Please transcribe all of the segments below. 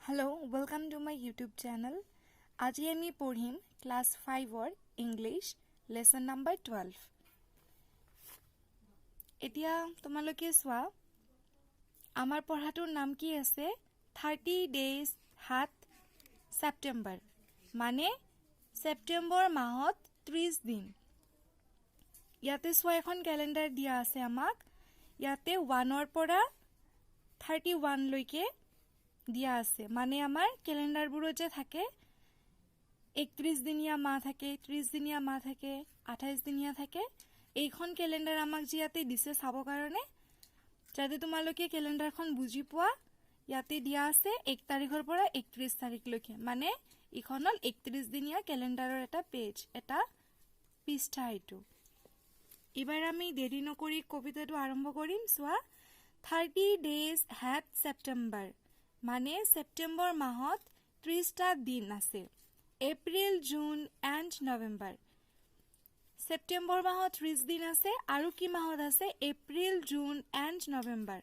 Hello, welcome to my YouTube channel. আজি আমি পঢ়িম ক্লাস 5 ইংলিশ লেসন নাম্বার 12. এতিয়া তোমালোকে চোৱা আমাৰ পঢ়াটোৰ নাম কি আছে 30 days hat September মানে সেপ্টেম্বৰ মাহত 30 দিন ইয়াতে চোৱা এখন ক্যালেন্ডাৰ দিয়া আছে আমাক ইয়াতে 1 ৰ পৰা 31 লৈকে দিয়া আছে মানে আমাৰ ক্যালেন্ডাৰবোৰত যে থাকে 31 দিনীয়া মাহ থাকে 30 দিনীয়া মাহ থাকে 28 দিনীয়া থাকে এইখন ক্যালেন্ডাৰ আমাক জিয়াতে দিছে চাব কাৰণে যাতে তোমালোকে ক্যালেন্ডাৰখন বুজি পোৱা ইয়াতে দিয়া আছে 1 তাৰিখৰ পৰা 31 তাৰিখলৈকে মানে ইখনল 31 দিনীয়া ক্যালেন্ডাৰৰ এটা পেজ এটা পৃষ্ঠা এটো এবাৰ আমি দেৰি নকৰি কবিতাটো আৰম্ভ কৰিম চোৱা 30 days had September মানে সেপ্টেম্বৰ মাহত 30টা দিন আছে April June and November September মাহত 30 দিন আছে আৰু কি মাহত আছে April June and November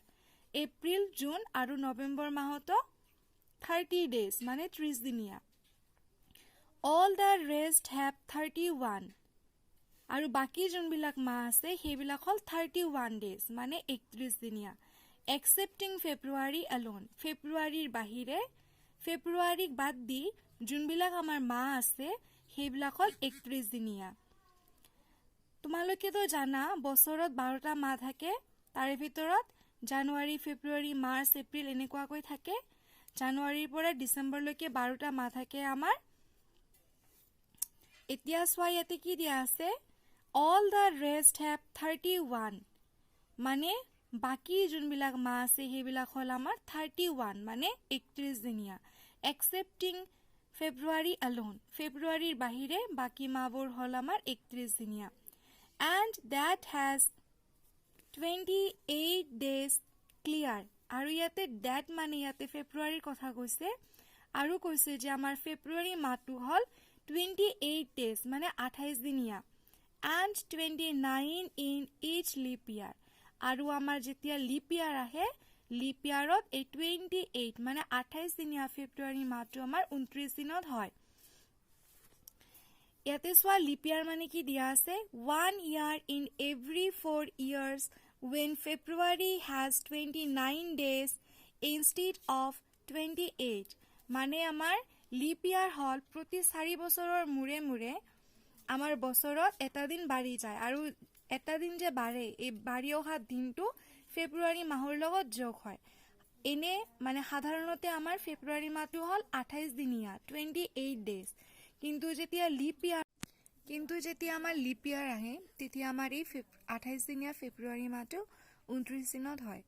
April June আৰু নভেম্বৰ মাহত 30 days মানে 30 দিনীয়া all the rest have 31 আৰু বাকি যোনবিলাক মাহ আছে সেইবিলাক হল 31 days মানে 31 দিনীয়া excepting February alone ফেব্ৰুৱাৰীৰ বাহিৰে ফেব্ৰুৱাৰীক বাদ দি যোনবিলাক আমাৰ মাহ আছে সেইবিলাক হল 31 দিনীয়া তোমালোকে তো জানা বছৰত 12টা মাহ থাকে তাৰে ভিতৰত জানুৱাৰী ফেব্ৰুৱাৰী মাৰ্চ এপ্ৰিল এনেকুৱাকৈ থাকে জানুৱাৰীৰ পৰা ডিসেম্বৰলৈকে 12টা মাহ থাকে আমাৰ এতিয়া চোৱা ইয়াতে কি দিয়া আছে all the rest have 31 মানে বাকি যোনবিলাক মাহ আছে সেইবিলাক হল আমাৰ 31 মানে 31 দিনীয়া excepting February alone ফেব্ৰুৱাৰীৰ বাহিৰে বাকি মাহবোৰ হল আমাৰ 31 দিনীয়া and that has 28 days clear আৰু ইয়াতে that মানে ইয়াতে ফেব্ৰুৱাৰীৰ কথা কৈছে আৰু কৈছে যে আমাৰ ফেব্ৰুৱাৰী মাহটো হল 28 days মানে 28 দিনীয়া and 29 in each leap year আৰু আমাৰ যেতিয়া লিপ ইয়াৰ আহে লিপ ইয়াৰত 28 মানে 28 দিনীয়া ফেব্ৰুৱাৰী মাহটো আমাৰ 29 দিনত হয় ইয়াতে সোয়া লিপ ইয়াৰ মানে কি দিয়া আছে 1 year in every 4 years when February has 29 days instead of 28 মানে আমাৰ লিপ ইয়াৰ হল প্ৰতি 4 বছৰৰ মুৰে মুৰে আমাৰ বছৰত এটা দিন বাঢ়ি যায় আৰু এটা দিন যে বাঢ়ে এই বাঢ়ি অহা দিনটো ফেব্ৰুৱাৰী মাহৰ লগত যোগ হয় এনে মানে সাধাৰণতে আমাৰ ফেব্ৰুৱাৰী মাহটো হল 28 দিনীয়া 28 days কিন্তু যেতিয়া আমাৰ লিপ ইয়াৰ আহে তেতিয়া আমাৰ এই 28 দিনীয়া ফেব্ৰুৱাৰী মাহটো 29 দিনত হয়